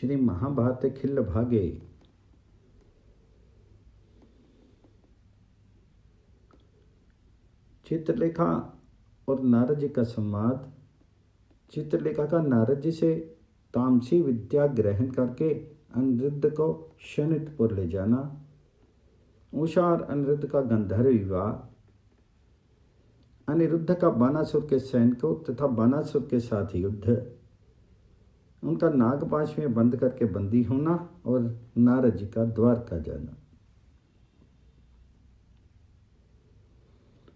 श्री महाभारत खिल्ल भागे। चित्रलेखा और नारद जी का संवाद। चित्रलेखा का नारद जी से तामसी विद्या ग्रहण करके अनिरुद्ध को शनितपुर ले जाना। उषा और अनिरुद्ध का गंधर्व विवाह। अनिरुद्ध का बानासुर के सैनिकों तथा बानासुर के साथ युद्ध। उनका नागपाश में बंद करके बंदी होना और नारद जी का द्वारका जाना।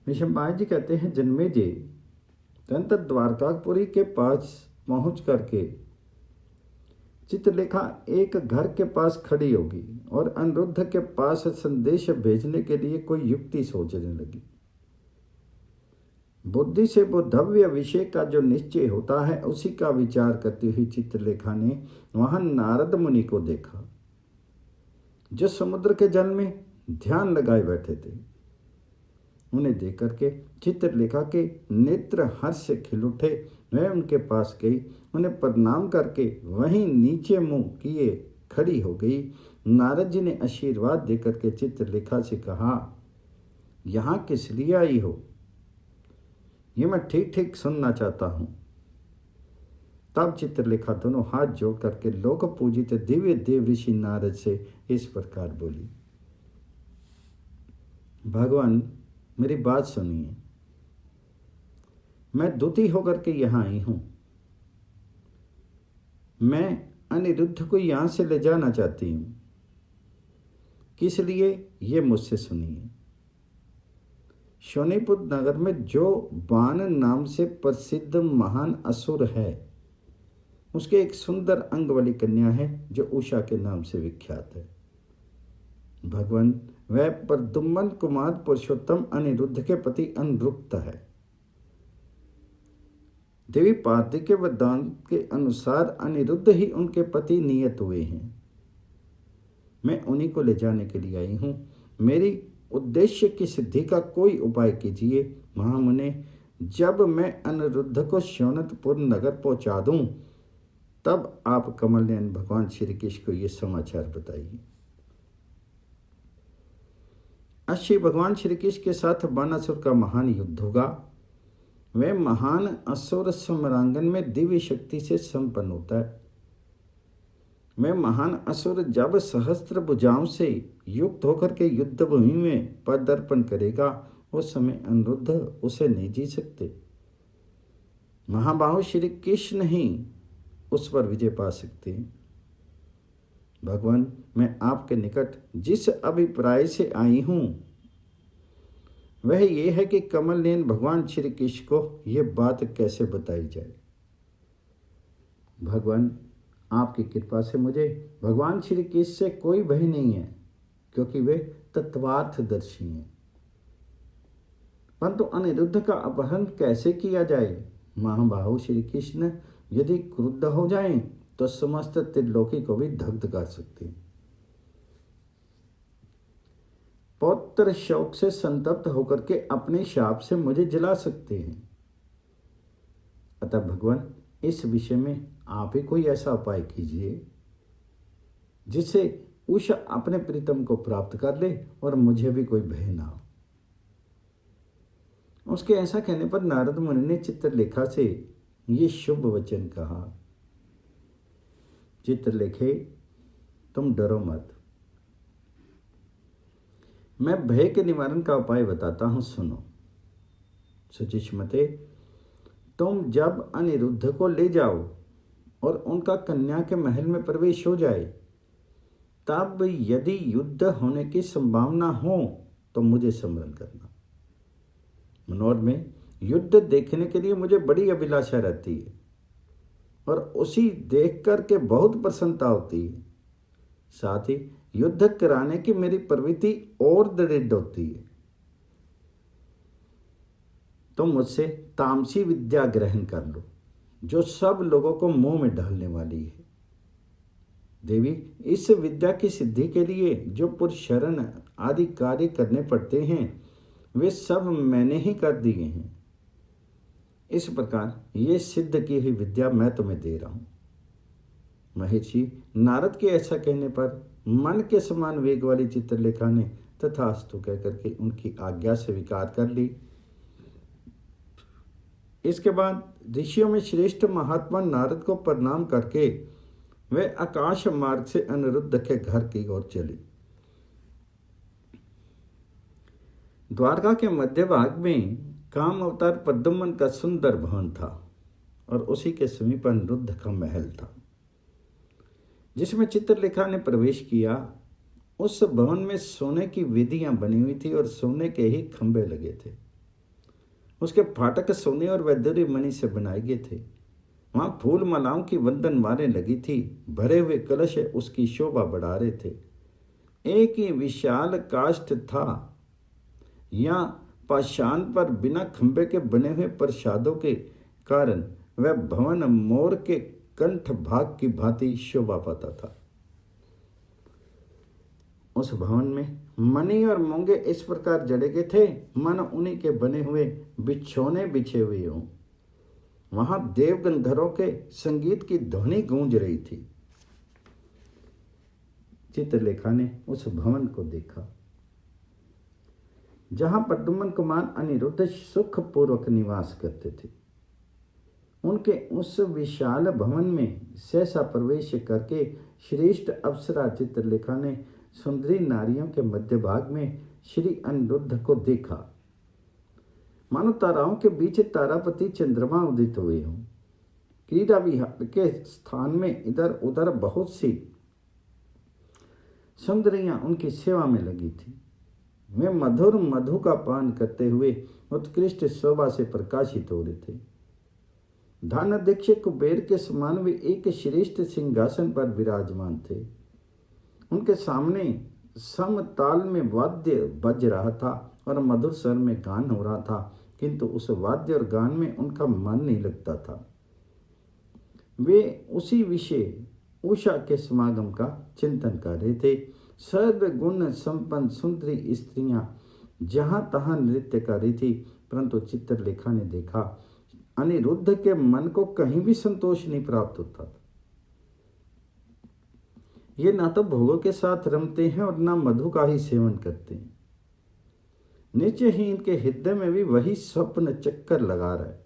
विषमभाई जी कहते हैं, जन्मेजय तंत्र द्वारकापुरी के पास पहुंच करके चित्रलेखा एक घर के पास खड़ी होगी और अनिरुद्ध के पास संदेश भेजने के लिए कोई युक्ति सोचने लगी। बुद्धि से वो भव्य विषय का जो निश्चय होता है उसी का विचार करती हुई चित्रलेखा ने वहां नारद मुनि को देखा, जो समुद्र के जल में ध्यान लगाए बैठे थे। उन्हें देख करके चित्रलेखा के नेत्र हर्ष से खिल उठे। वह उनके पास गई, उन्हें प्रणाम करके वहीं नीचे मुंह किए खड़ी हो गई। नारद जी ने आशीर्वाद देकर के चित्रलेखा से कहा, यहाँ किस लिए आई हो, ये मैं ठीक ठीक सुनना चाहता हूं। तब चित्रलेखा दोनों हाथ जोड़ करके लोक पूजित दिव्य देव ऋषि नारद से इस प्रकार बोली, भगवान मेरी बात सुनिए। मैं दुखी होकर के यहाँ आई हूं। मैं अनिरुद्ध को यहां से ले जाना चाहती हूं। किस लिए, ये मुझसे सुनिए। शोनीपुर नगर में जो बान नाम से प्रसिद्ध महान असुर है, उसके एक सुंदर अंग वाली कन्या है जो उषा के नाम से विख्यात है। भगवान वह प्रद्युम्न कुमार पुरुषोत्तम अनिरुद्ध के पति अनुरुक्त है। देवी पार्वती के वरदान के अनुसार अनिरुद्ध ही उनके पति नियत हुए हैं। मैं उन्हीं को ले जाने के लिए आई हूं। मेरी उद्देश्य की सिद्धि का कोई उपाय कीजिए महामुने। जब मैं अनिरुद्ध को शोणितपुर नगर पहुंचा दूं, तब आप कमल नयन भगवान श्री कृष्ण को ये समाचार बताइए। अश्री भगवान श्री कृष्ण के साथ बानासुर का महान युद्ध होगा। वह महान असुर समरांगन में दिव्य शक्ति से संपन्न होता है। वह महान असुर जब सहस्त्र भुजाओं से युक्त होकर के युद्ध भूमि में पदार्पण करेगा, उस समय अनिरुद्ध उसे नहीं जी सकते। महाबाहु श्री कृष्ण ही उस पर विजय पा सकते हैं। भगवान मैं आपके निकट जिस अभिप्राय से आई हूं वह यह है कि कमल नयन भगवान श्री कृष्ण को यह बात कैसे बताई जाए। भगवान आपकी कृपा से मुझे भगवान श्री कृष्ण से कोई भय नहीं है, क्योंकि वे तत्वार्थदर्शी हैं। परंतु अनिरुद्ध का अपहरण कैसे किया जाए। महाबाहु श्री कृष्ण यदि क्रुद्ध हो जाएं तो समस्त त्रिलोकी को भी दग्ध कर सकते हैं। पौत्र शोक से संतप्त होकर के अपने शाप से मुझे जला सकते हैं। अतः भगवान इस विषय में आप ही कोई ऐसा उपाय कीजिए जिससे उषा अपने प्रीतम को प्राप्त कर ले और मुझे भी कोई भय ना हो। उसके ऐसा कहने पर नारद मुनि ने चित्रलेखा से ये शुभ वचन कहा, चित्रलेखे तुम डरो मत। मैं भय के निवारण का उपाय बताता हूं, सुनो। सुचिष्मते, तुम जब अनिरुद्ध को ले जाओ और उनका कन्या के महल में प्रवेश हो जाए, तब यदि युद्ध होने की संभावना हो तो मुझे स्मरण करना। मनोर में युद्ध देखने के लिए मुझे बड़ी अभिलाषा रहती है और उसी देख करके बहुत प्रसन्नता होती है। साथ ही युद्ध कराने की मेरी प्रवृत्ति और दृढ़ होती है। तो मुझसे तामसी विद्या ग्रहण कर लो, जो सब लोगों को मुंह में डालने वाली है। देवी, इस विद्या की सिद्धि के लिए जो पुरुष शरण आदि कार्य करने पड़ते हैं, वे सब मैंने ही कर दिए हैं। इस प्रकार ये सिद्ध की हुई विद्या मैं तुम्हें दे रहा हूं। महर्षि नारद के ऐसा कहने पर मन के समान वेग वाली चित्रलेखा ने तथास्तु कहकर के उनकी आज्ञा स्वीकार कर ली। इसके बाद ऋषियों में श्रेष्ठ महात्मा नारद को प्रणाम करके वे आकाश मार्ग से अनिरुद्ध के घर की ओर चली। द्वारका के मध्य भाग में काम अवतार प्रद्युम्न का सुंदर भवन था और उसी के समीप अनिरुद्ध का महल था, जिसमें चित्रलेखा ने प्रवेश किया। उस भवन में सोने की वेदियां बनी हुई थी और सोने के ही खंभे लगे थे। उसके फाटक सोने और वैदुर्य मणि से बनाए गए थे। वहां फूल मालाओं की वंदन मारें लगी थी। भरे हुए कलश उसकी शोभा बढ़ा रहे थे। एक ही विशाल काष्ठ था या पाषाण पर बिना खंभे के बने हुए प्रसादों के कारण वह भवन मोर के कंठ भाग की भांति शोभा पाता था। उस भवन में मणि और मूंगे इस प्रकार जड़े गए थे मानो उन्हीं के बने हुए बिछौने बिछे हुए हों। वहां देव गंधर्वों के संगीत की ध्वनि गूंज रही थी। चित्रलेखा ने उस भवन को देखा जहां प्रद्युम्न कुमार अनिरुद्ध सुखपूर्वक निवास करते थे। उनके उस विशाल भवन में सहसा प्रवेश करके श्रेष्ठ अप्सरा चित्रलेखा ने सुंदरी नारियों के मध्य भाग में श्री अनिरुद्ध को देखा, मानो ताराओं के बीच तारापति चंद्रमा उदित हुए हों। क्रीड़ा विहार के स्थान में इधर उधर बहुत सी सुंदरियां उनकी सेवा में लगी थी। वे मधुर मधु का पान करते हुए उत्कृष्ट शोभा से प्रकाशित हो रहे थे। धनाध्यक्ष कुबेर के समान वे एक श्रेष्ठ सिंहासन पर विराजमान थे। उनके सामने समताल में वाद्य बज रहा था और मधुर स्वर में गान हो रहा था, किंतु उस वाद्य और गान में उनका मन नहीं लगता था। वे उसी विषय उषा के समागम का चिंतन कर रहे थे। सर्वगुण संपन्न सुंदरी स्त्रियां जहां तहां नृत्य कर रही थी, परंतु चित्रलेखा ने देखा अनिरुद्ध के मन को कहीं भी संतोष नहीं प्राप्त होता था। ये ना तो भोगों के साथ रमते हैं और ना मधु का ही सेवन करते हैं। नीचे ही इनके हृदय में भी वही स्वप्न चक्कर लगा रहा है।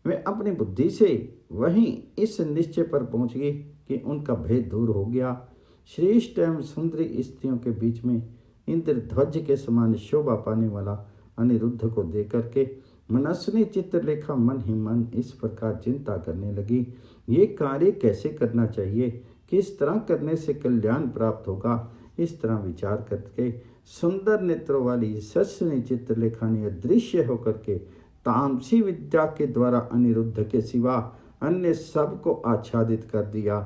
वे अपनी बुद्धि से वहीं इस निश्चय पर पहुंच गए कि उनका भेद दूर हो गया। श्रेष्ठ एवं सुंदरी स्त्रियों के बीच में इंद्रध्वज के समान शोभा पाने वाला अनिरुद्ध को देख करके मनस्विनी चित्रलेखा मन ही मन इस प्रकार चिंता करने लगी, ये कार्य कैसे करना चाहिए, किस तरह करने से कल्याण प्राप्त होगा। इस तरह विचार करके सुंदर नेत्रों वाली सस्नी चित्रलेखा ने अदृश्य होकर के तामसी विद्या के द्वारा अनिरुद्ध के सिवा अन्य सबको आच्छादित कर दिया।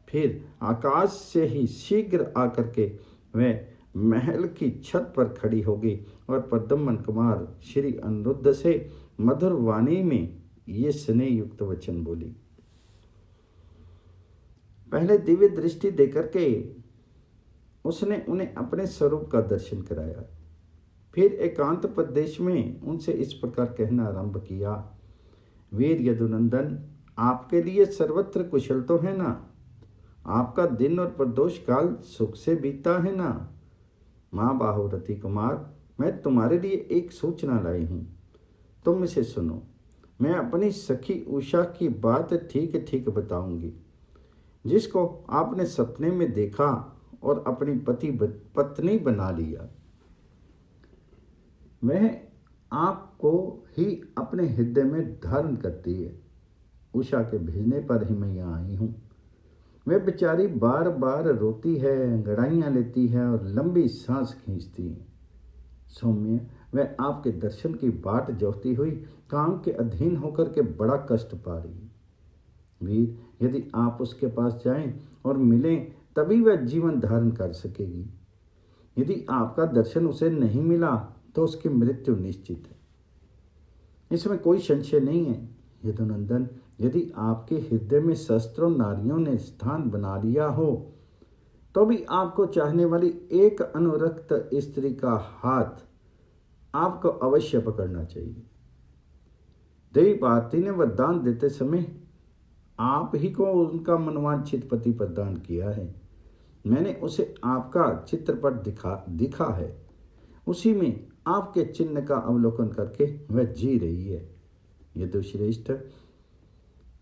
फिर आकाश से ही शीघ्र आकर के वह महल की छत पर खड़ी हो गई और प्रद्युम्न कुमार श्री अनिरुद्ध से मधुर वाणी में ये स्नेह युक्त वचन बोली। पहले दिव्य दृष्टि देकर के उसने उन्हें अपने स्वरूप का दर्शन कराया। फिर एकांत प्रदेश में उनसे इस प्रकार कहना आरंभ किया, वीर यदुनंदन, आपके लिए सर्वत्र कुशल तो है ना? आपका दिन और प्रदोष काल सुख से बीता है ना? माँ बाहुरथी कुमार, मैं तुम्हारे लिए एक सूचना लाई हूँ, तुम इसे सुनो। मैं अपनी सखी उषा की बात ठीक ठीक बताऊंगी, जिसको आपने सपने में देखा और अपनी पत्नी बना लिया। वह आपको ही अपने हृदय में धारण करती है। उषा के भेजने पर ही मैं यहाँ आई हूँ। वह बेचारी बार बार रोती है, अंगड़ाइयाँ लेती है और लंबी सांस खींचती है। सौम्य, वह आपके दर्शन की बाट जोहती हुई काम के अधीन होकर के बड़ा कष्ट पा रही है। वीर, यदि आप उसके पास जाएं और मिलें तभी वह जीवन धारण कर सकेगी। यदि आपका दर्शन उसे नहीं मिला तो उसकी मृत्यु निश्चित है। इसमें कोई संशय नहीं है। यदुनंदन, यदि आपके हृदय में शस्त्रों नारियों ने स्थान बना लिया हो तो भी आपको चाहने वाली एक अनुरक्त स्त्री का हाथ आपको अवश्य पकड़ना चाहिए। देवी पार्वती ने वरदान देते समय आप ही को उनका मनवांछित पति प्रदान किया है। मैंने उसे आपका चित्रपट दिखा है, उसी में आपके चिन्ह का अवलोकन करके वह जी रही है। यदुश्रेष्ठ,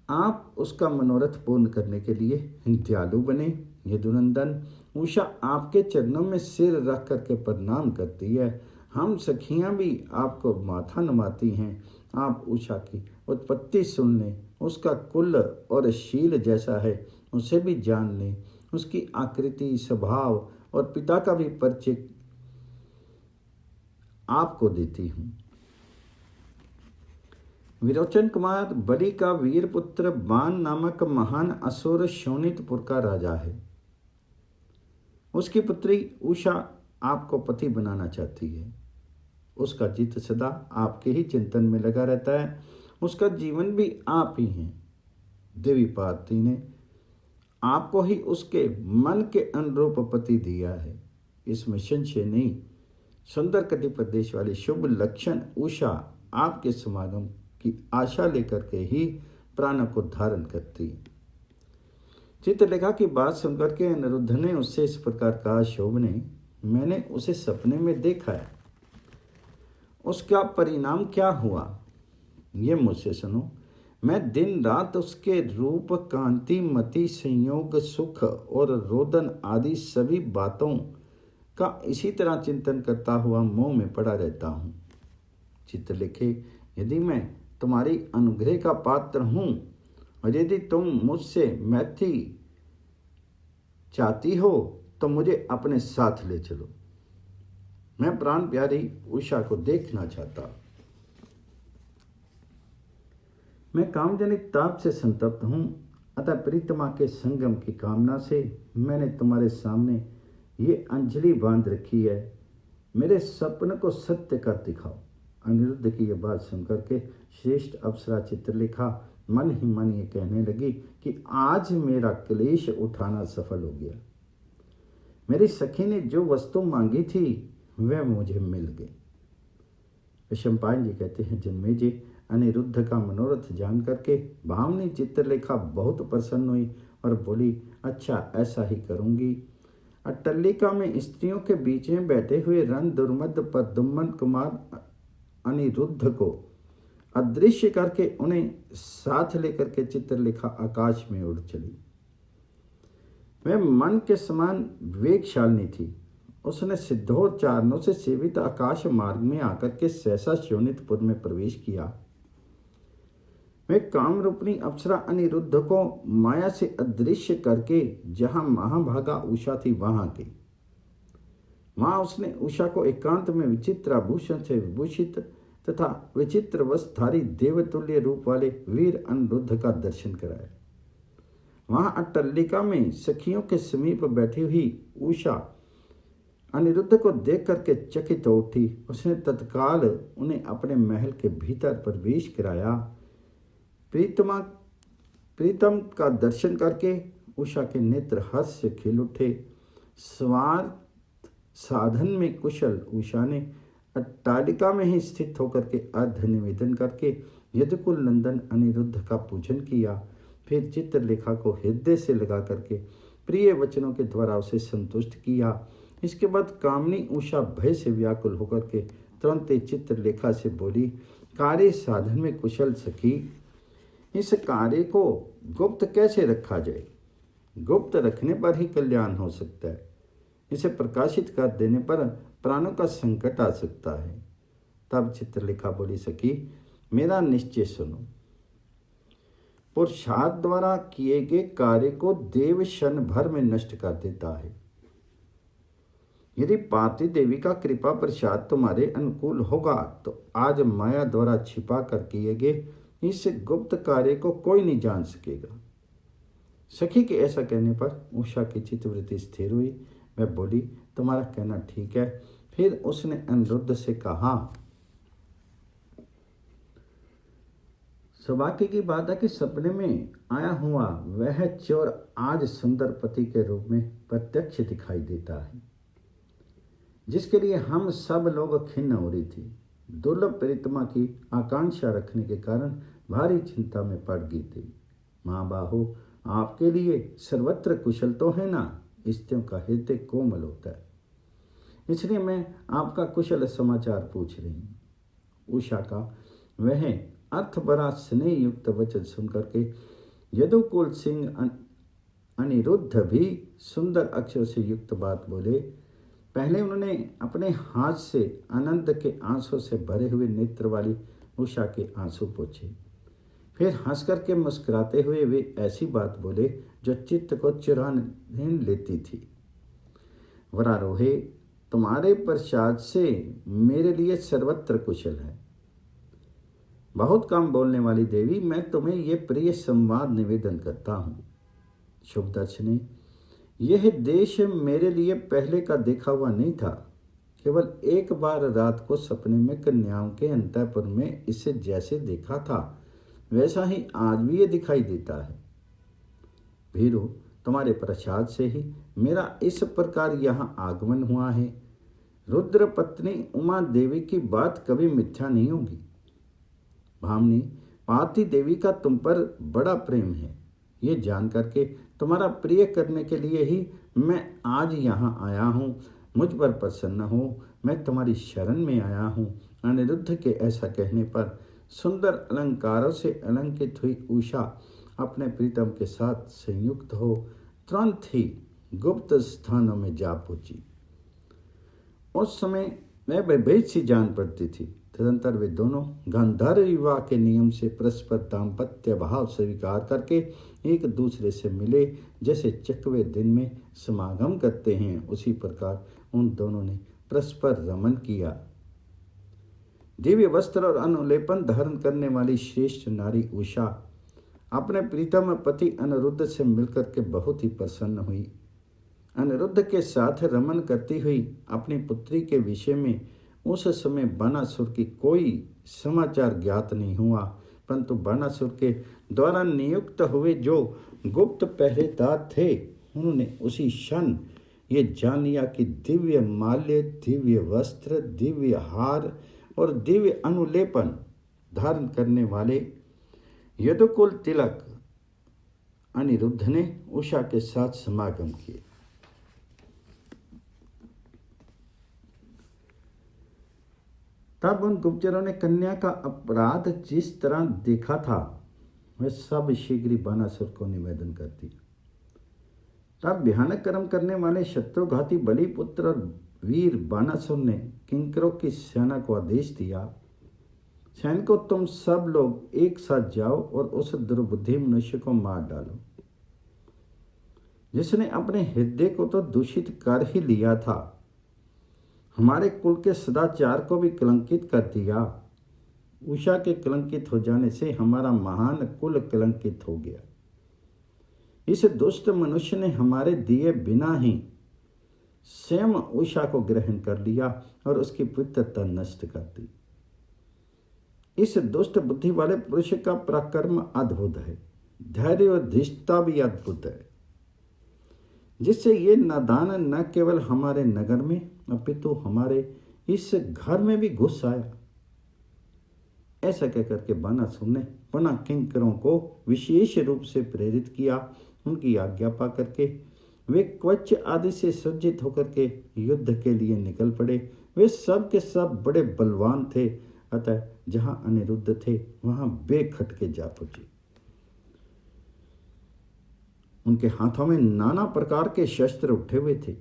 आप उसका मनोरथ पूर्ण करने के लिए दयालु बने। यदुनंदन, उषा आपके चरणों में सिर रख करके प्रणाम करती है। हम सखियां भी आपको माथा नमाती हैं। आप उषा की उत्पत्ति सुन लें, उसका कुल और शील जैसा है उसे भी जान लें, उसकी आकृति, स्वभाव और पिता का भी परिचय आपको देती हूँ। विरोचन कुमार बलि का वीर पुत्र बान नामक महान असुर शोणितपुर का राजा है। उसकी पुत्री उषा आपको पति बनाना चाहती है। उसका चित्त सदा आपके ही चिंतन में लगा रहता है। उसका जीवन भी आप ही हैं। देवी पार्वती ने आपको ही उसके मन के अनुरूप पति दिया है, इसमें संशय नहीं। सुंदर कटि प्रदेश वाले शुभ लक्षण उषा आपके समागम की आशा लेकर के ही प्राणों को धारण करती। चित्रलेखा की बात सुनकर के अनिरुद्ध ने उससे इस प्रकार कहा, शोभने, मैंने उसे सपने में देखा है, उसका परिणाम क्या हुआ ये मुझसे सुनो। मैं दिन रात उसके रूप, कांति, मति, संयोग, सुख और रोदन आदि सभी बातों का इसी तरह चिंतन करता हुआ मोह में पड़ा रहता हूँ। चित्रलेखे, यदि मैं तुम्हारी अनुग्रह का पात्र हूँ और यदि तुम मुझसे मैत्री चाहती हो तो मुझे अपने साथ ले चलो। मैं प्राण प्यारी उषा को देखना चाहता। मैं कामजनित ताप से संतप्त हूँ, अतः प्रीतमा के संगम की कामना से मैंने तुम्हारे सामने ये अंजलि बांध रखी है। मेरे सपने को सत्य कर दिखाओ। अनिरुद्ध की यह बात सुनकर के श्रेष्ठ अप्सरा चित्रलेखा मन ही मन ये कहने लगी कि आज मेरा क्लेश उठाना सफल हो गया। मेरी सखी ने जो वस्तु मांगी थी वह मुझे मिल गई। विषमपायन जी कहते हैं, जन्मेजय, अनिरुद्ध का मनोरथ जान करके भावनी चित्रलेखा बहुत प्रसन्न हुई और बोली, अच्छा ऐसा ही करूंगी। अट्टलिका में स्त्रियों के बीच में बैठे हुए रण दुर्मद प्रद्युम्न कुमार अनिरुद्ध को अदृश्य करके उन्हें साथ लेकर के चित्रलेखा आकाश में उड़ चली। वह मन के समान वेगशालिनी थी। उसने सिद्धोर चारणों से सेवित आकाश मार्ग में आकर के सहसा शोणितपुर में प्रवेश किया। वह कामरूपिणी अप्सरा अनिरुद्ध को माया से अदृश्य करके जहां महाभागा उषा थी वहां गई। वहां उसने उषा को एकांत में विचित्र आभूषण से विभूषित तथा विचित्र वस्त्रधारी देवतुल्य रूप वाले वीर अनिरुद्ध का दर्शन कराया। वहां अट्टलिका में सखियों के समीप बैठी हुई उषा अनिरुद्ध को देख करके चकित हो उठी। उसने तत्काल उन्हें अपने महल के भीतर प्रवेश कराया। प्रीतम का दर्शन करके उषा के नेत्र हर्ष से खिल उठे। स्वार्थ साधन में कुशल उषा ने अट्टालिका में ही स्थित होकर के अर्घ्य निवेदन करके यदुकुल नंदन अनिरुद्ध का पूजन किया। फिर चित्रलेखा को हृदय से लगा करके प्रिय वचनों के द्वारा उसे संतुष्ट किया। इसके बाद कामनी उषा भय से व्याकुल होकर के तुरंत चित्रलेखा से बोली, कार्य साधन में कुशल सखी, इस कार्य को गुप्त कैसे रखा जाए? गुप्त रखने पर ही कल्याण हो सकता है। इसे प्रकाशित कर देने पर प्राणों का संकट आ सकता है। तब चित्रलेखा बोली, सखी मेरा निश्चय सुनो। पुरुषार्थ द्वारा किए गए कार्य को देव क्षण भर में नष्ट कर देता है। यदि पार्वती देवी का कृपा प्रसाद तुम्हारे अनुकूल होगा तो आज माया द्वारा छिपा कर किए गए इस गुप्त कार्य को कोई नहीं जान सकेगा। सखी के ऐसा कहने पर उषा की चित्तवृत्ति स्थिर हुई। वह बोली, तुम्हारा कहना ठीक है। फिर उसने अनिरुद्ध से कहा, सौभाग्य की बात है कि सपने में आया हुआ वह चोर आज सुंदर पति के रूप में प्रत्यक्ष दिखाई देता है, जिसके लिए हम सब लोग खिन्न हो रही थी। दुर्लभ प्रीतमा की आकांक्षा रखने के कारण भारी चिंता में पड़ गई थी। माँ बाहो, आपके लिए सर्वत्र कुशल तो है ना। स्त्रियों का हृदय कोमल होता है, इसलिए मैं आपका कुशल समाचार पूछ रही हूँ। उषा का वह अर्थ भरा स्नेह युक्त वचन सुनकर के यदुकुल सिंह अनिरुद्ध भी सुंदर अक्षर से युक्त बात बोले। पहले उन्होंने अपने हाथ से आनंद के आंसू से भरे हुए नेत्र वाली उषा के आंसू पोंछे, फिर हंस करके मुस्कुराते हुए वे ऐसी बात बोले जो चित्त को चुरा लेती थी। वरारोहे, तुम्हारे प्रसाद से मेरे लिए सर्वत्र कुशल है। बहुत कम बोलने वाली देवी, मैं तुम्हें ये प्रिय संवाद निवेदन करता हूँ। शुभ दर्शनी, यह देश मेरे लिए पहले का देखा हुआ नहीं था। केवल एक बार रात को सपने में कन्याओं के अंतःपुर में इसे जैसे देखा था वैसा ही आज भी ये दिखाई देता है। भीरू, तुम्हारे प्रसाद से ही मेरा इस प्रकार यहाँ आगमन हुआ है। रुद्र पत्नी उमा देवी की बात कभी मिथ्या नहीं होगी। भामनी, पार्वती देवी का तुम पर बड़ा प्रेम है। ये जान करके तुम्हारा प्रिय करने के लिए ही मैं आज यहाँ आया हूँ। मुझ पर प्रसन्न हो, मैं तुम्हारी शरण में आया हूँ। अनिरुद्ध के ऐसा कहने पर सुंदर अलंकारों से अलंकित हुई उषा अपने प्रीतम के साथ संयुक्त हो तुरंत ही गुप्त स्थानों में जा पहुंची। उस समय वह भयभीत सी जान पड़ती थी। तदंतर वे दोनों गांधार विवाह के नियम से परस्पर दाम्पत्य भाव स्वीकार करके एक दूसरे से मिले। जैसे चकवे दिन में समागम करते हैं, उसी प्रकार उन दोनों ने परस्पर रमन किया। दिव्य वस्त्र और अनुलेपन धारण करने वाली श्रेष्ठ नारी उषा अपने प्रीतम पति अनिरुद्ध से मिलकर के बहुत ही प्रसन्न हुई। अनिरुद्ध के साथ रमन करती हुई अपनी पुत्री के विषय में उस समय बानासुर की कोई समाचार ज्ञात नहीं हुआ, परंतु बानासुर के द्वारा नियुक्त हुए जो गुप्त पहरेदार थे उन्होंने उसी क्षण ये जान लिया कि दिव्य माल्य, दिव्य वस्त्र, दिव्य हार और दिव्य अनुलेपन धारण करने वाले यदुकुल तिलक अनिरुद्ध ने उषा के साथ समागम किए। तब उन गुप्तचरों ने कन्या का अपराध जिस तरह देखा था वह सब शीघ्र ही बानासुर को निवेदन कर दिया। तब भयानक कर्म करने वाले शत्रुघाती बलिपुत्र और वीर बानासुर ने किंकरों की सेना को आदेश दिया, सैनिकों, तुम सब लोग एक साथ जाओ और उस दुर्बुद्धि मनुष्य को मार डालो जिसने अपने हृदय को तो दूषित कर ही लिया था, हमारे कुल के सदाचार को भी कलंकित कर दिया। उषा के कलंकित हो जाने से हमारा महान कुल कलंकित हो गया। इस दुष्ट मनुष्य ने हमारे दिए बिना ही स्वयं उषा को ग्रहण कर लिया और उसकी पवित्रता नष्ट कर दी। इस दुष्ट बुद्धि वाले पुरुष का पराक्रम अद्भुत है, धैर्य और धृष्टता भी अद्भुत है, जिससे ये नादान न केवल हमारे नगर में अपितु हमारे इस घर में भी घुस आया। ऐसा कहकर के बानासुर ने पुनः किंकरों को विशेष रूप से प्रेरित किया। उनकी आज्ञा पा करके वे कवच आदि से सज्जित होकर के युद्ध के लिए निकल पड़े। वे सब के सब बड़े बलवान थे, अतः जहां अनिरुद्ध थे वहां बेखटके जा पहुंचे। उनके हाथों में नाना प्रकार के शस्त्र उठे हुए थे।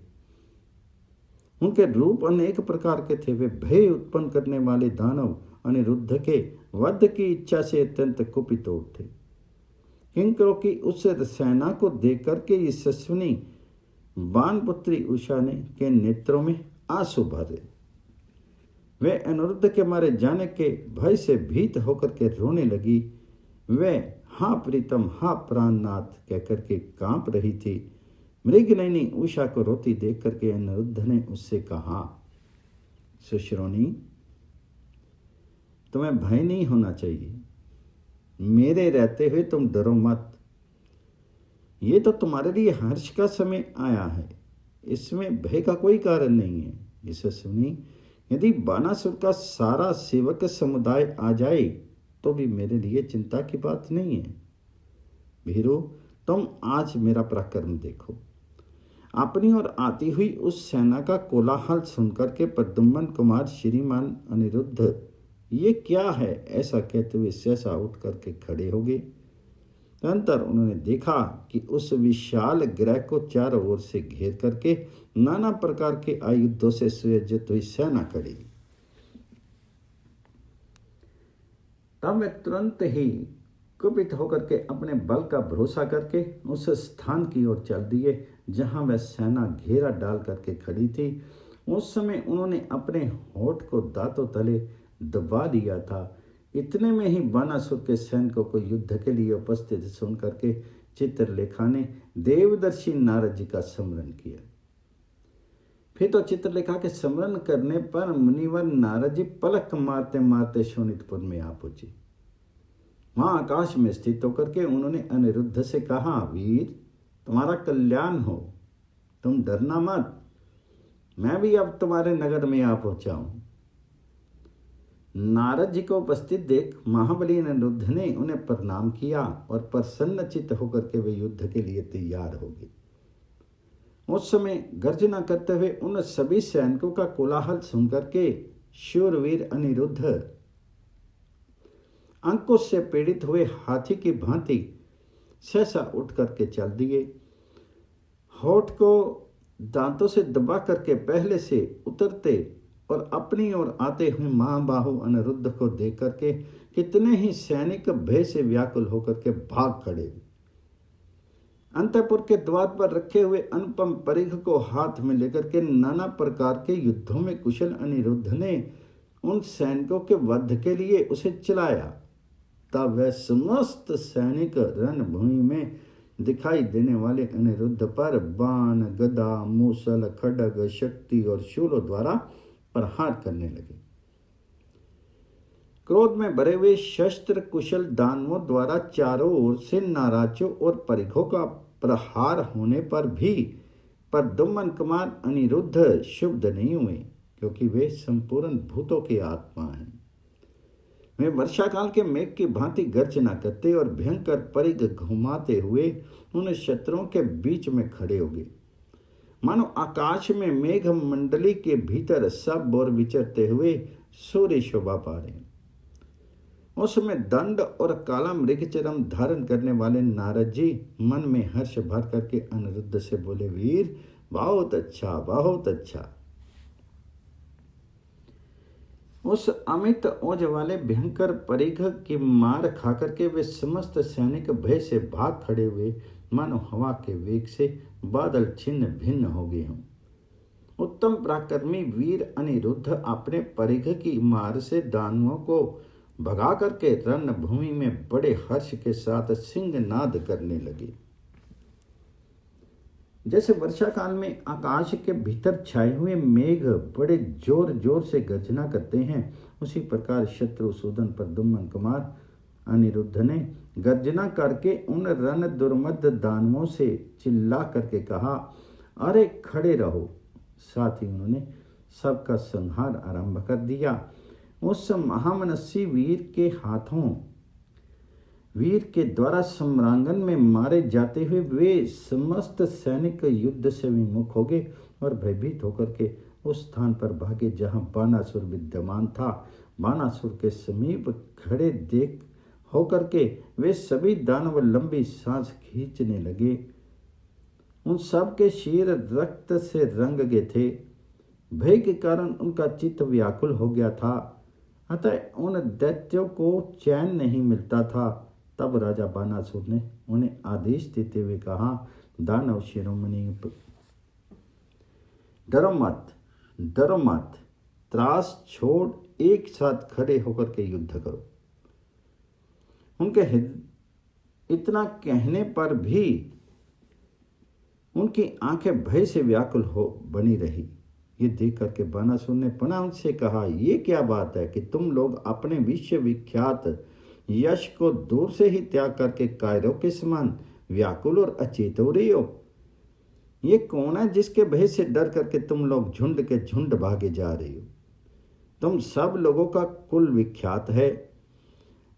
उनके रूप अनेक प्रकार के थे। वे भय उत्पन्न करने वाले दानव अनिरुद्ध के वध की इच्छा से अत्यंत कुपित उठे। किंकरों की उस सेना को देख करके यशस्विनी बाणपुत्री उषा ने के नेत्रों में आंसू भरे। वे अनिरुद्ध के मारे जाने के भय से भीत होकर के रोने लगी। वे हाँ प्रीतम, हाँ प्राणनाथ कहकर के कांप रही थी। मृगनयनी उषा को रोती देख करके अनिरुद्ध ने उससे कहा, सुश्रोणी, तुम्हें भय नहीं होना चाहिए। मेरे रहते हुए तुम डरो मत। ये तो तुम्हारे लिए हर्ष का समय आया है, इसमें भय का कोई कारण नहीं है। इसे सुनी, यदि बानासुर का सारा सेवक समुदाय आ जाए तो भी मेरे लिए चिंता की बात नहीं है। भीरू, तुम आज मेरा पराक्रम देखो। अपनी ओर आती हुई उस सेना का कोलाहल सुनकर के प्रद्युम्न कुमार श्रीमान अनिरुद्ध, ये क्या है, ऐसा कहते हुए सहसा उठ करके खड़े हो गए। तदनंतर उन्होंने देखा कि उस विशाल गृह को चारों ओर से घेर करके नाना प्रकार के आयुधों से सुसज्जित हुई सेना खड़ी। तब वे तुरंत ही कुपित होकर के अपने बल का भरोसा करके उस स्थान की ओर चल दिए जहां वह सेना घेरा डाल करके खड़ी थी। उस समय उन्होंने अपने होठ को दांतों तले दबा दिया था। इतने में ही बानासुर के सैनिकों को युद्ध के लिए उपस्थित सुन करके चित्रलेखा ने देवदर्शी नारद जी का स्मरण किया। फिर तो चित्रलेखा के स्मरण करने पर मुनिवर नारद जी पलक मारते मारते शोणितपुर में आ पहुंचे। वहां आकाश में स्थित होकर के उन्होंने अनिरुद्ध से कहा, वीर, तुम्हारा कल्याण हो, तुम डरना मत, मैं भी अब तुम्हारे नगर में आ पहुंचा हूं। नारद जी को उपस्थित देख महाबली अनिरुद्ध ने उन्हें प्रणाम किया और प्रसन्नचित्त होकर के वे युद्ध के लिए तैयार हो गए। उस समय गर्जना करते हुए उन सभी सैनिकों का कोलाहल सुनकर के शूरवीर अनिरुद्ध अंकुश से पीड़ित हुए हाथी की भांति सहसा उठ करके चल दिए। होठ को दांतों से दबा करके पहले से उतरते और अपनी ओर आते हुए महाबाहु अनिरुद्ध को देख करके कितने ही सैनिक भय से व्याकुल होकर के भाग खड़े। अंतपुर के द्वार पर रखे हुए अनुपम परिघ को हाथ में लेकर के नाना प्रकार के युद्धों में कुशल अनिरुद्ध ने उन सैनिकों के वध के लिए उसे चलाया। तब वह समस्त सैनिक रणभूमि में दिखाई देने वाले अनिरुद्ध पर बाण, गदा, मूसल, खड्ग, शक्ति और शूलों द्वारा प्रहार करने लगे। क्रोध में भरे हुए शस्त्र कुशल दानवों द्वारा चारों ओर से नाराजों और परिघों का प्रहार होने पर भी प्रद्युम्न कुमार अनिरुद्ध क्षुब्ध नहीं हुए, क्योंकि वे संपूर्ण भूतों के आत्मा हैं। वे वर्षा काल के मेघ की भांति गर्जना करते और भयंकर परिघ घुमाते हुए उन शत्रुओं के बीच में खड़े हो गए, मानो आकाश में मेघ मंडली के भीतर सब ओर विचरते हुए सूर्य शोभा पा रहे। उसमें दंड और काला मृगचरम धारण करने वाले नारद जी मन में हर्ष भर करके अनिरुद्ध से बोले, वीर, बहुत अच्छा, बहुत अच्छा। उस अमित ओज वाले भयंकर परिघ की मार खाकर के वे समस्त सैनिक भय से भाग खड़े हुए, मानो हवा के वेग से बादल छिन्न भिन्न हो गए हों। उत्तम पराक्रमी वीर अनिरुद्ध अपने परिघ की मार से दानवों को भगा करके रणभूमि में बड़े हर्ष के साथ सिंहनाद करने लगे। जैसे वर्षा काल में आकाश के भीतर छाए हुए मेघ बड़े जोर जोर से गर्जना करते हैं, उसी प्रकार शत्रुसूदन प्रद्युम्न कुमार अनिरुद्ध ने गर्जना करके उन रण दुर्मद दानवों से चिल्ला करके कहा, अरे खड़े रहो। साथ ही उन्होंने सबका संहार आरंभ कर दिया। उस महामनस्वी वीर के द्वारा सम्रांगन में मारे जाते हुए वे समस्त सैनिक युद्ध से विमुख हो गए और भयभीत होकर के उस स्थान पर भागे जहां बानासुर विद्यमान था। बानासुर के समीप खड़े देख होकर के वे सभी दानव लंबी सांस खींचने लगे। उन सब के शीर रक्त से रंग गए थे। भय के कारण उनका चित्त व्याकुल हो गया था, अतः उन दैत्यों को चैन नहीं मिलता था। तब राजा बानासुर ने उन्हें आदेश देते हुए कहा, दानव शिरोमणि, डरो मत, डरो मत, त्रास छोड़ एक साथ खड़े होकर के युद्ध करो। उनके इतना कहने पर भी उनकी आंखें भय से व्याकुल हो बनी रही। ये देख करके बानासुर ने पुनः उनसे कहा, ये क्या बात है कि तुम लोग अपने विश्व विख्यात यश को दूर से ही त्याग करके कायरों के समान व्याकुल और अचेत हो रही हो। ये कौन है जिसके भय से डर करके तुम लोग झुंड के झुंड भागे जा रही हो? तुम सब लोगों का कुल विख्यात है,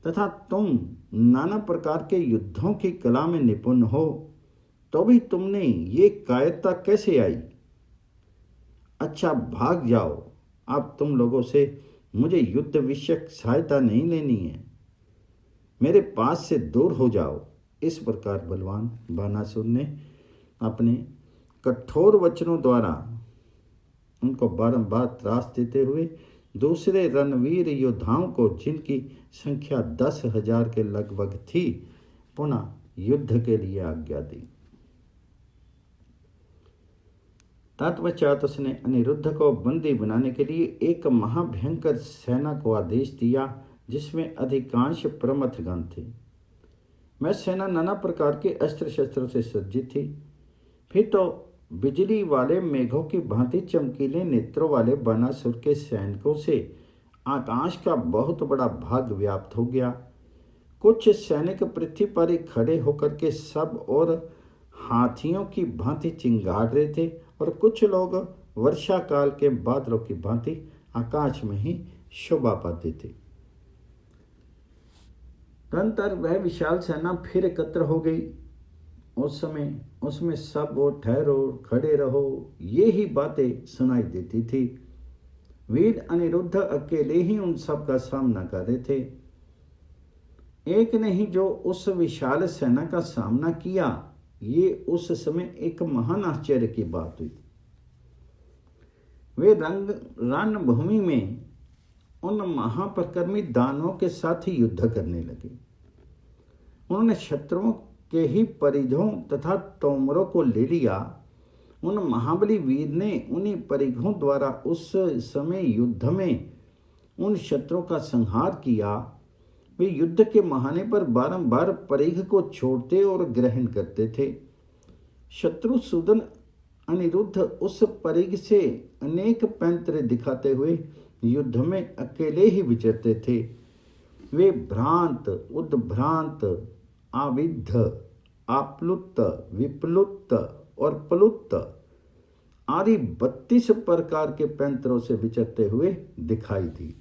तथा तुम नाना प्रकार के युद्धों की कला में निपुण हो, तो भी तुमने ये कायरता कैसे आई? अच्छा भाग जाओ, अब तुम लोगों से मुझे युद्ध विषयक सहायता नहीं लेनी है, मेरे पास से दूर हो जाओ। इस प्रकार बलवान बानासुर ने अपने कठोर वचनों द्वारा उनको बारंबार त्रास देते हुए दूसरे रणवीर योद्धाओं को, जिनकी संख्या 10,000 के लगभग थी, पुनः युद्ध के लिए आज्ञा दी। तत्पश्चात उसने अनिरुद्ध को बंदी बनाने के लिए एक महाभयंकर सेना को आदेश दिया, जिसमें अधिकांश प्रमथगण थे। वह सेना नाना प्रकार के अस्त्र शस्त्रों से सज्जित थी। फिर तो बिजली वाले मेघों की भांति चमकीले नेत्रों वाले बानासुर के सैनिकों से आकाश का बहुत बड़ा भाग व्याप्त हो गया। कुछ सैनिक पृथ्वी पर ही खड़े होकर के सब और हाथियों की भांति चिंगाड़ रहे थे, और कुछ लोग वर्षा काल के बादलों की भांति आकाश में ही शोभा पाते थे। तदनंतर वह विशाल सेना फिर एकत्र हो गई। उस समय उसमें सब वो ठहरो, खड़े रहो, ये ही बातें सुनाई देती थी। वीर अनिरुद्ध अकेले ही उन सब का सामना कर रहे थे। एक ने ही जो उस विशाल सेना का सामना किया, ये उस समय एक महान आश्चर्य की बात हुई। वे रणभूमि में उन महापराक्रमी दानवों के साथ ही युद्ध करने लगे। उन्होंने शत्रुओं के ही परिघों तथा तोमरों को ले लिया। उन महाबली वीर ने उन्हीं परिघों द्वारा उस समय युद्ध में उन शत्रुओं का संहार किया। वे युद्ध के बहाने पर बारंबार परिघ को छोड़ते और ग्रहण करते थे। शत्रुसूदन अनिरुद्ध उस परिघ से अनेक पैंतरे दिखाते हुए युद्ध में अकेले ही विचरते थे। वे भ्रांत, उद्भ्रांत, आविद्ध, आप्लुत, विप्लुत और प्लुत आदि 32 प्रकार के पैंतरों से विचरते हुए दिखाई दी।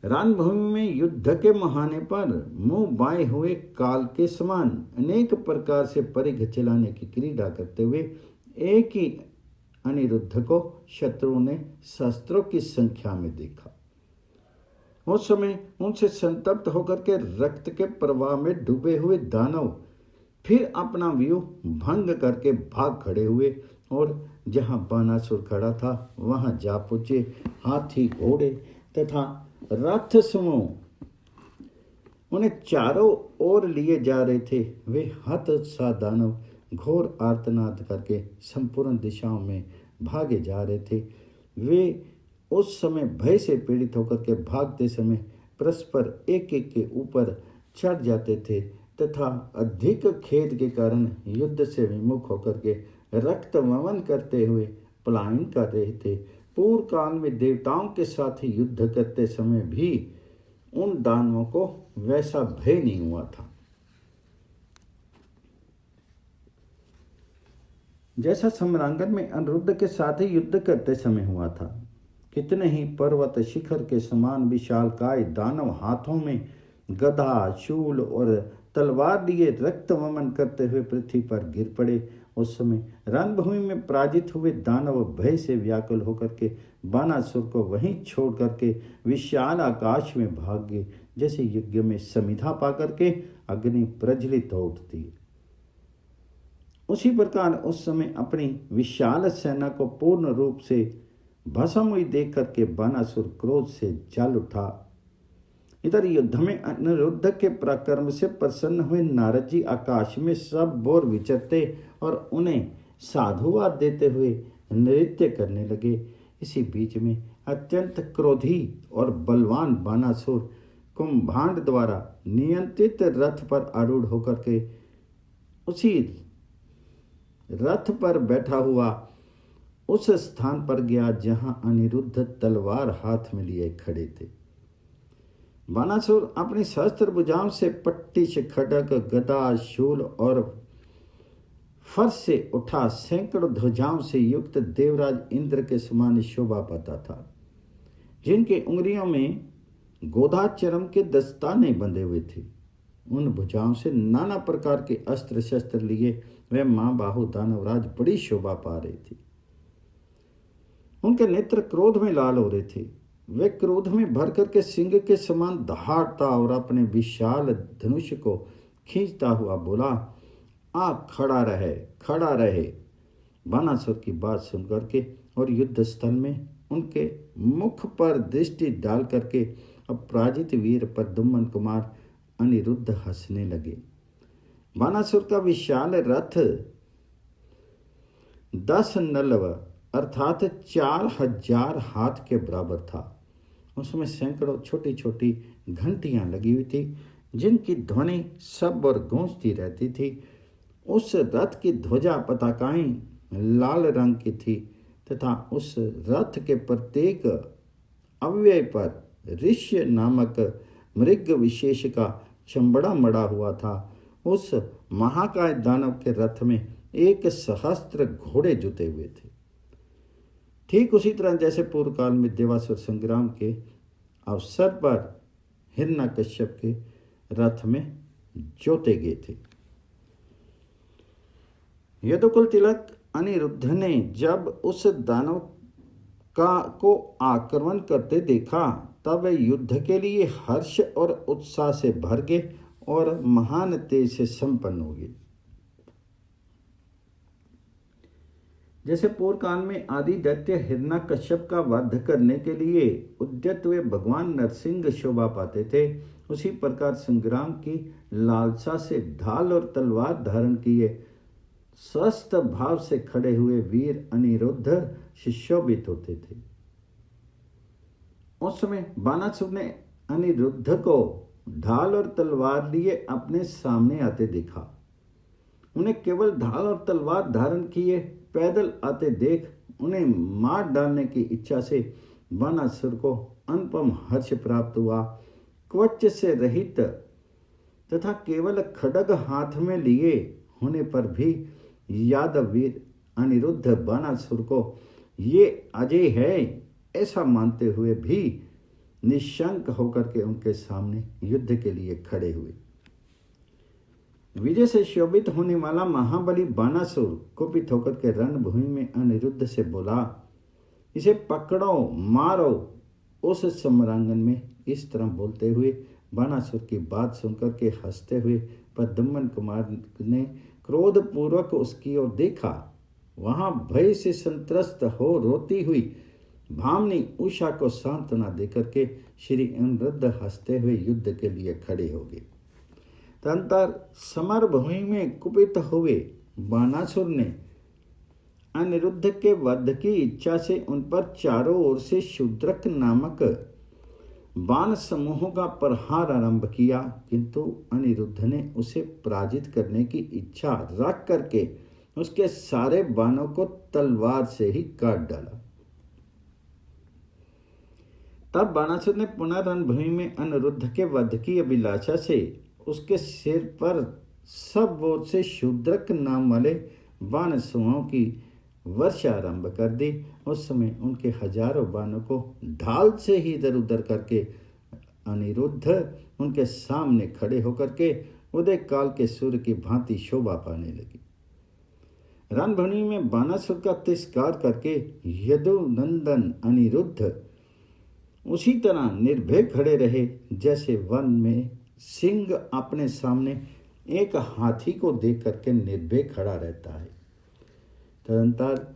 रणभूमि में युद्ध के महाने पर मुंह बाएं हुए काल के समान अनेक प्रकार से परिघ चलाने की क्रीड़ा करते हुए एक ही अनिरुद्ध को शत्रुओं ने शस्त्रों की संख्या में देखा। उस समय उनसे संतप्त होकर के रक्त के प्रवाह में डूबे हुए दानव फिर अपना व्यूह भंग करके भाग खड़े हुए और जहां बानासुर खड़ा था वहां जा पहुंचे। हाथी, घोड़े तथा रथ समूह उन्हें चारों ओर लिए जा रहे थे। वे हतोत्साह दानव घोर आर्तनाद करके संपूर्ण दिशाओं में भागे जा रहे थे। वे उस समय भय से पीड़ित होकर के भागते समय परस्पर एक एक के ऊपर चढ़ जाते थे तथा अधिक खेद के कारण युद्ध से विमुख होकर के रक्त वमन करते हुए पलायन कर रहे थे। पूर्व काल में देवताओं के साथ युद्ध करते समय भी उन दानवों को वैसा भय नहीं हुआ था जैसा सम्रांगण में अनिरुद्ध के साथ ही युद्ध करते समय हुआ था। कितने ही पर्वत शिखर के समान विशालकाय दानव हाथों में गदा, शूल और तलवार लिए रक्त वमन करते हुए पृथ्वी पर गिर पड़े। उस समय रणभूमि में पराजित हुए दानव भय से व्याकुल होकर के बानासुर को वहीं छोड़ करके विशाल आकाश में भाग गए, जैसे यज्ञ में समिधा पा करके अग्नि प्रज्वलित हो उठती है। उसी प्रकार उस समय अपनी विशाल सेना को पूर्ण रूप से भस्म हुई देख करके बानासुर क्रोध से जल उठा। इधर युद्ध में अनिरुद्ध के पराक्रम से प्रसन्न हुए नारद जी आकाश में सब बोर विचरते और उन्हें साधुवाद देते हुए नृत्य करने लगे। इसी बीच में अत्यंत क्रोधी और बलवान बानासुर कुंभांड द्वारा नियंत्रित रथ पर आरूढ़ होकर के उसी रथ पर बैठा हुआ उस स्थान पर गया जहां अनिरुद्ध तलवार हाथ में लिए खड़े थे। बानासुर अपनी सहस्त्र भुजाओं से पट्टिश, खड्ग, गदा, शूल और फर्श से उठा सैकड़ों ध्वजाओं से युक्त देवराज इंद्र के समान शोभा पाता था, जिनके उंगलियों में गोधाचरम के दस्ताने बंधे हुए थे। उन भुजाओं से नाना प्रकार के अस्त्र शस्त्र लिए वह महाबाहु दानवराज बड़ी शोभा पा रहे थे। उनके नेत्र क्रोध में लाल हो रहे थे। वे क्रोध में भर करके सिंह के समान दहाड़ता और अपने विशाल धनुष को खींचता हुआ बोला, आ खड़ा रहे, खड़ा रहे। बानासुर की बात सुन करके और युद्ध स्थल में उनके मुख पर दृष्टि डाल करके अपराजित वीर प्रद्युम्न कुमार अनिरुद्ध हंसने लगे। बानासुर का विशाल रथ 10 नलव अर्थात 4000 हाथ के बराबर था। उसमें सैकड़ों छोटी छोटी घंटियां लगी हुई थी, जिनकी ध्वनि सब और गूंजती रहती थी। उस रथ की ध्वजा पताकाएं लाल रंग की थी तथा उस रथ के प्रत्येक अव्यय पर ऋष्य नामक मृग विशेष का चमड़ा मड़ा हुआ था। उस महाकाय दानव के रथ में 1,000 घोड़े जुते हुए थे। ठीक उसी तरह जैसे पूर्व काल में देवासुर संग्राम के अवसर पर हिरण्यकश्यप के रथ में जोते गए थे। यदुकुल तिलक अनिरुद्ध ने जब उस दानव को आक्रमण करते देखा तब वे युद्ध के लिए हर्ष और उत्साह से भर गए और महान तेज से संपन्न हो गए। जैसे पूर्व काल में आदि दैत्य हिरण्यकश्यप का वध करने के लिए उद्यत हुए भगवान नरसिंह शोभा पाते थे, उसी प्रकार संग्राम की लालसा से ढाल और तलवार धारण किए स्वस्थ भाव से खड़े हुए वीर अनिरुद्ध सुशोभित होते थे। उस समय बानासुर ने अनिरुद्ध को ढाल और तलवार लिए अपने सामने आते देखा। उन्हें केवल ढाल और तलवार धारण किए पैदल आते देख उन्हें मार डालने की इच्छा से बानासुर को अनुपम हर्ष प्राप्त हुआ। कवच से रहित तथा केवल खड्ग हाथ में लिए होने पर भी यादव वीर अनिरुद्ध बानासुर को ये अजय है ऐसा मानते हुए भी निशंक होकर के उनके सामने युद्ध के लिए खड़े हुए। विजय से शोभित होने वाला महाबली बानासुर कुपित होकर के रणभूमि में अनिरुद्ध से बोला, इसे पकड़ो, मारो। उस समरांगन में इस तरह बोलते हुए बानासुर की बात सुनकर के हंसते हुए प्रद्युम्न कुमार ने क्रोधपूर्वक उसकी ओर देखा। वहां भय से संत्रस्त हो रोती हुई भामनी उषा को सांत्वना देकर के श्री अनिरुद्ध हंसते हुए युद्ध के लिए खड़े हो गए। तदंतर समरभूमि में कुपित हुए बानासुर ने अनिरुद्ध के वध की इच्छा से उन पर चारों ओर से शूद्रक नामक बाण समूहों का प्रहार आरंभ किया, किंतु अनिरुद्ध ने उसे पराजित करने की इच्छा रख करके उसके सारे बाणों को तलवार से ही काट डाला। तब बानासुर ने पुनः रणभूमि में अनिरुद्ध के वध की अभिलाषा से उसके सिर पर सब ओर से शूद्रक नाम वाले बाण समूहों की वर्षा आरंभ कर दी। उस समय उनके हजारों बाणों को ढाल से ही इधर उधर करके अनिरुद्ध उनके सामने खड़े होकर के उदय काल के सूर्य की भांति शोभा पाने लगी। रणभूमि में बानासुर का तिरस्कार करके यदुनंदन अनिरुद्ध उसी तरह निर्भय खड़े रहे जैसे वन में सिंह अपने सामने एक हाथी को देख करके निर्भय खड़ा रहता है। तदंतर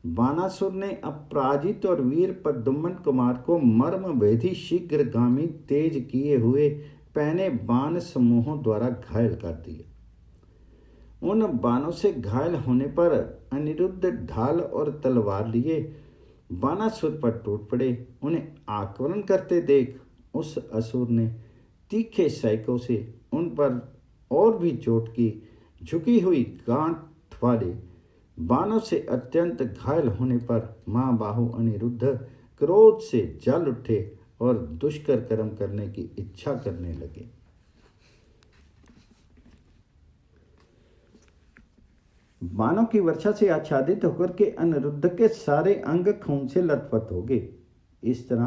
बानासुर ने अपराजित और वीर प्रद्युम्न कुमार को मर्म भेदी शीघ्रगामी तेज किए हुए पहने बाण समूहों द्वारा घायल कर दिया। उन बाणों से घायल होने पर अनिरुद्ध ढाल और तलवार लिए बानासुर पर टूट पड़े। उन्हें आक्रमण करते देख उस असुर ने तीखे सैकों से उन पर और भी चोट की। झुकी हुई गांठ वाले बाणों से अत्यंत घायल होने पर महाबाहु अनिरुद्ध क्रोध से जल उठे और दुष्कर कर्म करने की इच्छा करने लगे। बाणों की वर्षा से आच्छादित होकर के अनिरुद्ध के सारे अंग खून से लथपथ हो गए। इस तरह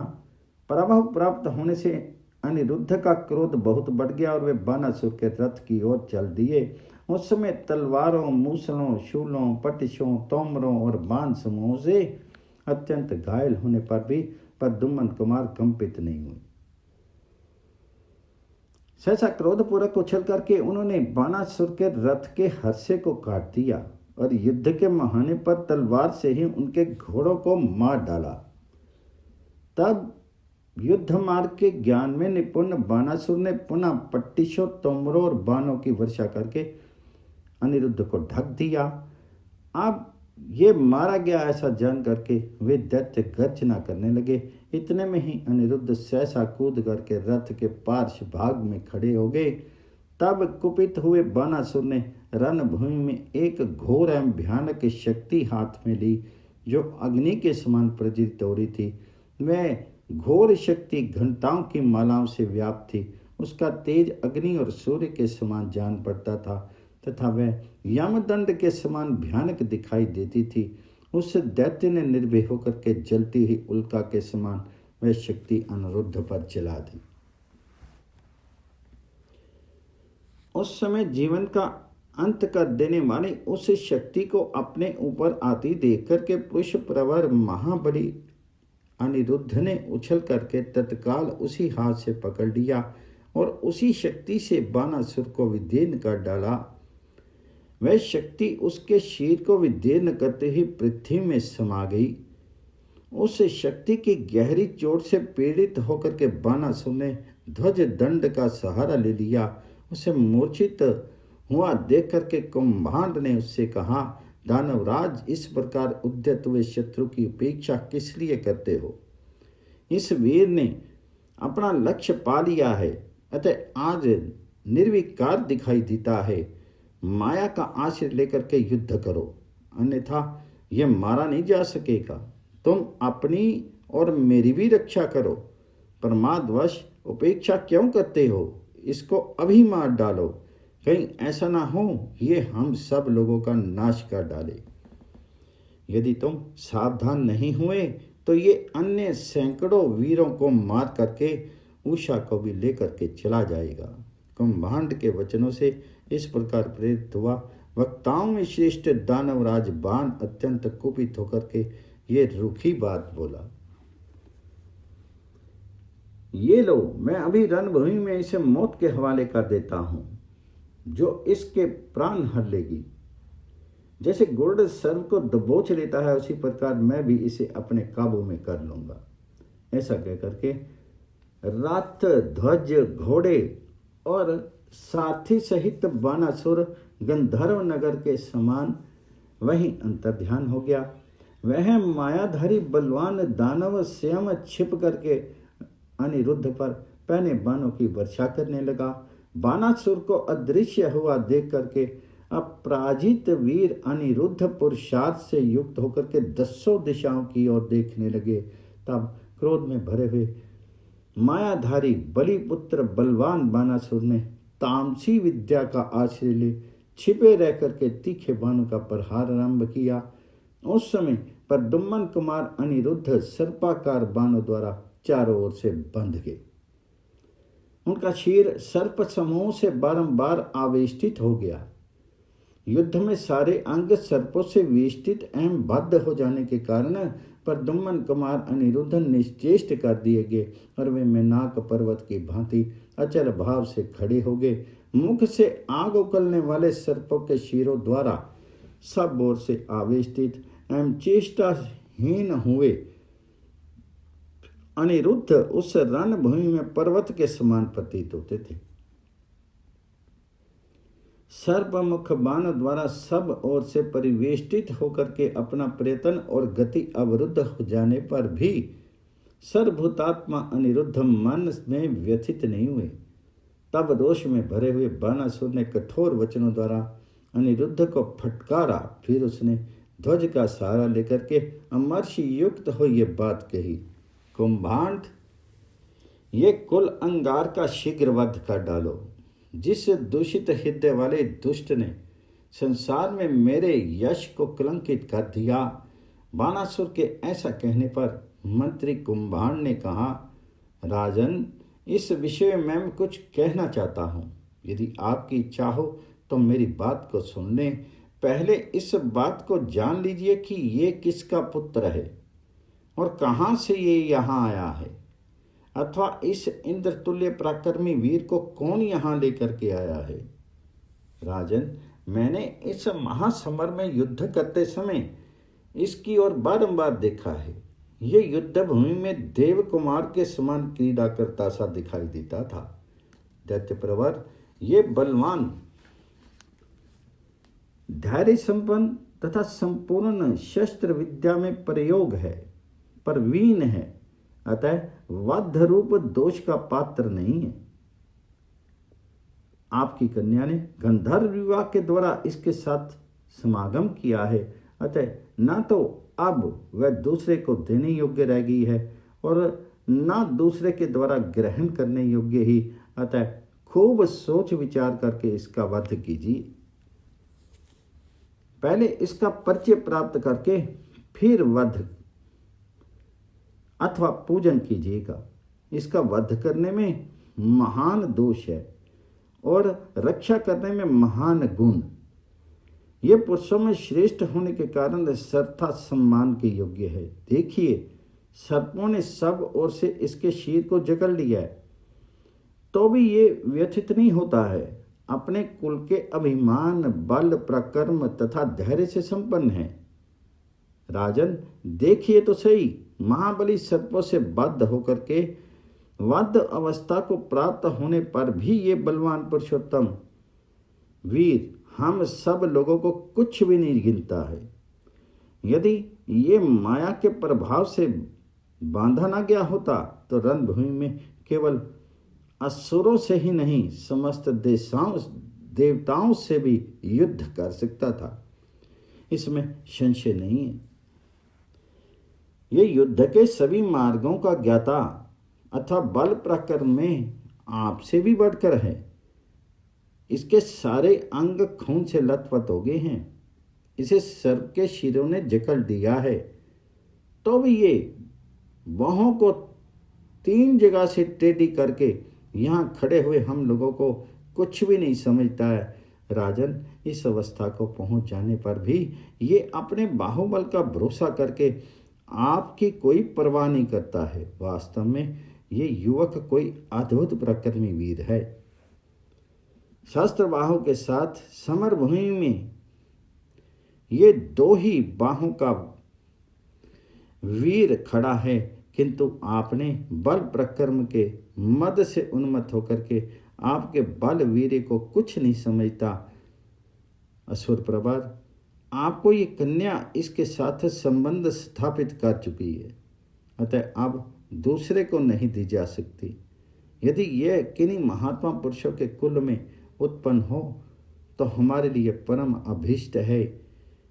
पराभव प्राप्त होने से अनिरुद्ध का क्रोध बहुत बढ़ गया और वे बानासुर के रथ की ओर चल दिए। उस समय तलवारों, मूसलों, शूलों, पटिशों, तोमरों और बाण समूहों से अत्यंत घायल होने पर भी प्रद्युम्न कुमार कंपित नहीं हुए। सहसा क्रोधपूर्वक उछल करके उन्होंने बानासुर के रथ के हर्षे को काट दिया और युद्ध के मुहाने पर तलवार से ही उनके घोड़ों को मार डाला। तब युद्ध मार्ग के ज्ञान में निपुण बानासुर ने पुनः पट्टिशों, तोमरों और बाणों की वर्षा करके अनिरुद्ध को ढक दिया। अब ये मारा गया ऐसा जान करके वे दैत्य गर्जना करने लगे। इतने में ही अनिरुद्ध सहसा कूद करके रथ के पार्श्व भाग में खड़े हो गए। तब कुपित हुए बानासुर ने रणभूमि में एक घोर एवं भयानक शक्ति हाथ में ली, जो अग्नि के समान प्रज्वलित हो रही थी। वह घोर शक्ति घंटाओं की मालाओं से व्याप्त थी। उसका तेज अग्नि और सूर्य के समान जान पड़ता था तथा वह यमदंड के समान भयानक दिखाई देती थी। उस दैत्य ने निर्भय होकर के जलती हुई उल्का के समान वह शक्ति अनिरुद्ध पर चला दी। उस समय जीवन का अंत कर देने वाली उस शक्ति को अपने ऊपर आती देख करके पुरुष प्रवर महाबली अनिरुद्ध ने उछल करके तत्काल उसी हाथ से पकड़ लिया और उसी शक्ति से बानासुर को विदीर्ण कर डाला। वह शक्ति उसके शीर को विदीर्ण करते ही पृथ्वी में समा गई। उस शक्ति की गहरी चोट से पीड़ित होकर के बानासुर ने ध्वज दंड का सहारा ले लिया। उसे मूर्छित हुआ देख करके कुंभांड ने उससे कहा, दानवराज, इस प्रकार उद्यत हुए शत्रु की उपेक्षा किस लिए करते हो? इस वीर ने अपना लक्ष्य पा लिया है, अतः आज निर्विकार दिखाई देता है। माया का आश्रय लेकर के युद्ध करो, अन्यथा यह मारा नहीं जा सकेगा। तुम अपनी और मेरी भी रक्षा करो। प्रमादवश उपेक्षा क्यों करते हो? इसको अभी मार डालो, कहीं ऐसा ना हो ये हम सब लोगों का नाश कर डाले। यदि तुम सावधान नहीं हुए तो ये अन्य सैकड़ों वीरों को मार करके उषा को भी लेकर के चला जाएगा। कुंभांड के वचनों से इस प्रकार प्रेरित हुआ वक्ताओं में श्रेष्ठ दानवराज बाण अत्यंत कुपित होकर के ये रूखी बात बोला, ये लो, मैं अभी रणभूमि में इसे मौत के हवाले कर देता हूं, जो इसके प्राण हर लेगी। जैसे गुरुड़ सर्व को दबोच लेता है, उसी प्रकार मैं भी इसे अपने काबू में कर लूंगा। ऐसा कह करके रथ, ध्वज, घोड़े और साथी सहित बानासुर गंधर्व नगर के समान वहीं अंतर्ध्यान हो गया। वह मायाधारी बलवान दानव स्वयं छिप करके अनिरुद्ध पर पहने बाणों की वर्षा करने लगा। बानासुर को अदृश्य हुआ देख करके अपराजित वीर अनिरुद्ध पुरुषार्थ से युक्त होकर के 10 दिशाओं की ओर देखने लगे। तब क्रोध में भरे हुए मायाधारी बलिपुत्र बलवान बानासुर ने तामसी विद्या का आश्रय ले छिपे रह करके तीखे बाणों का प्रहार आरंभ किया। उस समय प्रद्युम्न कुमार अनिरुद्ध सर्पाकार बाणों द्वारा चारों ओर से बंध गए। उनका शीर सर्प समूह से बारंबार आवेष्टित हो गया। युद्ध में सारे अंग सर्पों से वेष्टित एवं बद्ध हो जाने के कारण प्रद्युम्न कुमार अनिरुद्ध निश्चेष्ट कर दिए गए और वे मेनाक पर्वत की भांति अचल भाव से खड़े हो गए। मुख से आग उगलने वाले सर्पों के शीरों द्वारा सब ओर से आवेष्टित एवं चेष्टाहीन हुए अनिरुद्ध उस रणभूमि में पर्वत के समान प्रतीत होते थे। सर्पमुख बाण द्वारा सब ओर से परिवेष्टित होकर के अपना प्रयत्न और गति अवरुद्ध हो जाने पर भी सर्वभूतात्मा अनिरुद्ध मन में व्यथित नहीं हुए। तब रोष में भरे हुए बानासुर ने कठोर वचनों द्वारा अनिरुद्ध को फटकारा। फिर उसने ध्वज का सहारा लेकर के अमर्ष युक्त हो ये बात कही, कुंभांड, ये कुल अंगार का शीघ्र वध कर डालो। जिस दूषित हृदय वाले दुष्ट ने संसार में मेरे यश को कलंकित कर दिया। बानासुर के ऐसा कहने पर मंत्री कुंभांड ने कहा, राजन, इस विषय में मैं कुछ कहना चाहता हूँ। यदि आपकी इच्छा हो तो मेरी बात को सुन लें। पहले इस बात को जान लीजिए कि ये किसका पुत्र है और कहाँ से ये यहाँ आया है, अथवा इस इंद्रतुल्य पराक्रमी वीर को कौन यहाँ लेकर के आया है। राजन, मैंने इस महासमर में युद्ध करते समय इसकी ओर बारंबार देखा है। ये युद्ध भूमि में देव कुमार के समान क्रीड़ा करता सा दिखाई देता था। दैत्य प्रवर ये बलवान, धैर्य संपन्न तथा संपूर्ण शस्त्र विद्या में प्रयोग है, परवीन है, अतः वध रूप दोष का पात्र नहीं है। आपकी कन्या ने गंधर्व विवाह के द्वारा इसके साथ समागम किया है, अतः न तो अब वह दूसरे को देने योग्य रह गई है और न दूसरे के द्वारा ग्रहण करने योग्य ही, अतः खूब सोच विचार करके इसका वध कीजिए। पहले इसका परिचय प्राप्त करके फिर वध अथवा पूजन कीजिएगा। इसका वध करने में महान दोष है और रक्षा करने में महान गुण। ये पुरुषों में श्रेष्ठ होने के कारण सर्वथा सम्मान के योग्य है। देखिए, सर्पों ने सब ओर से इसके शीर को जकड़ लिया है, तो भी ये व्यथित नहीं होता है। अपने कुल के अभिमान, बल, पराक्रम तथा धैर्य से संपन्न है। राजन, देखिए तो सही, महाबली सर्पों से बद्ध होकर के वध अवस्था को प्राप्त होने पर भी ये बलवान पुरुषोत्तम वीर हम सब लोगों को कुछ भी नहीं गिनता है। यदि ये माया के प्रभाव से बांधा ना गया होता तो रणभूमि में केवल असुरों से ही नहीं, समस्त देवताओं से भी युद्ध कर सकता था। इसमें संशय नहीं है। ये युद्ध के सभी मार्गों का ज्ञाता अथवा बल पराक्रम में आपसे भी बढ़कर है। इसके सारे अंग खून से लथपथ हो गए हैं। इसे सर्प के शिरों ने जकड़ दिया है, तो भी ये बाहों को 3 जगह से टेढ़ी करके यहाँ खड़े हुए हम लोगों को कुछ भी नहीं समझता है। राजन, इस अवस्था को पहुँच जाने पर भी ये अपने बाहुबल का भरोसा करके आपकी कोई परवाह नहीं करता है। वास्तव में ये युवक कोई अद्भुत पराक्रमी वीर है। शस्त्र बाहों के साथ समर भूमि में ये 2 ही बाहों का वीर खड़ा है, किंतु आपने बल पराक्रम के मद से उन्मत्त होकर के आपके बल वीर को कुछ नहीं समझता। असुर प्रवर, आपको ये कन्या इसके साथ संबंध स्थापित कर चुकी है, अतः अब दूसरे को नहीं दी जा सकती। यदि यह किन्हीं महात्मा पुरुषों के कुल में उत्पन्न हो तो हमारे लिए परम अभीष्ट है।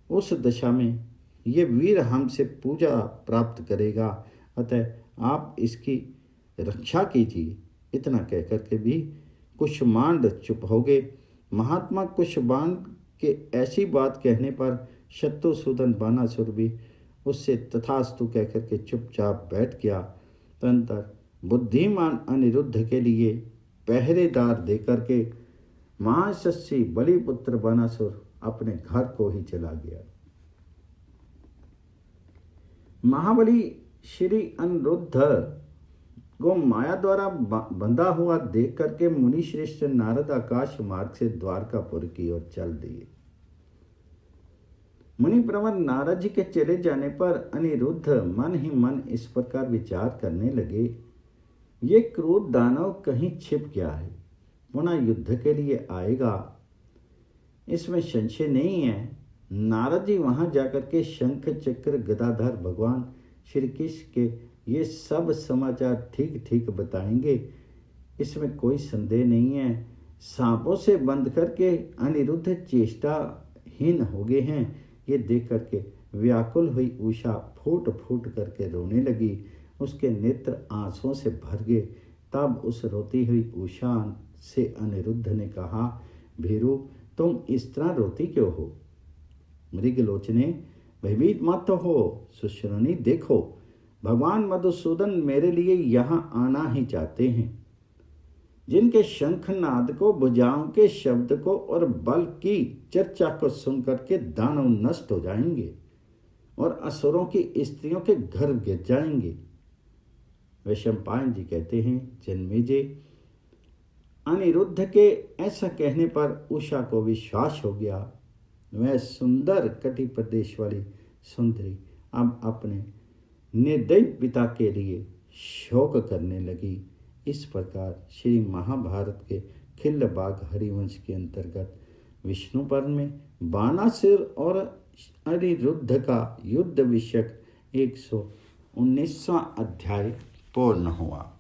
उस दशा में ये वीर हमसे पूजा प्राप्त करेगा, अतः आप इसकी रक्षा कीजिए। इतना कहकर के भी कुष्मांड चुप हो गए। महात्मा कुष्मांड के ऐसी बात कहने पर शत्रुसूदन बानासुर भी उससे तथास्तु कहकर के चुपचाप बैठ गया। तदंतर बुद्धिमान अनिरुद्ध के लिए पहरेदार देकर के महाशस्वी बलिपुत्र बानासुर अपने घर को ही चला गया। महाबली श्री अनिरुद्ध को माया द्वारा बंधा हुआ देख करके मुनि श्रेष्ठ नारद आकाश मार्ग से द्वारकापुर की ओर चल दिए। मुनि प्रवर नारद जी के चले जाने पर अनिरुद्ध मन ही मन इस प्रकार विचार करने लगे, ये क्रूर दानव कहीं छिप गया है, पुनः युद्ध के लिए आएगा, इसमें संशय नहीं है। नारद जी वहां जाकर के शंख चक्र गदाधर भगवान श्री कृष्ण के ये सब समाचार ठीक ठीक बताएंगे, इसमें कोई संदेह नहीं है। सांपों से बंद करके अनिरुद्ध चेष्टाहीन हो गए हैं। ये देख करके व्याकुल हुई उषा फूट फूट करके रोने लगी। उसके नेत्र आंसुओं से भर गए। तब उस रोती हुई उषा से अनिरुद्ध ने कहा, भीरू, तुम इस तरह रोती क्यों हो? मृगलोचने, भयभीत मत हो। सुश्रुनी, देखो, भगवान मधुसूदन मेरे लिए यहाँ आना ही चाहते हैं। जिनके शंखनाद को, भुजाओं के शब्द को और बल की चर्चा को सुनकर के दानव नष्ट हो जाएंगे और असुरों की स्त्रियों के घर गिर जाएंगे। वैशंपायन जी कहते हैं, जन्मेजय, अनिरुद्ध के ऐसा कहने पर उषा को विश्वास हो गया। वह सुंदर कटि प्रदेश वाली सुंदरी अब अपने निर्दयी पिता के लिए शोक करने लगी। इस प्रकार श्री महाभारत के खिल्लबाग हरिवंश के अंतर्गत विष्णु पर्व में बानासुर और अनिरुद्ध का युद्ध विषयक 119वां अध्याय पूर्ण हुआ।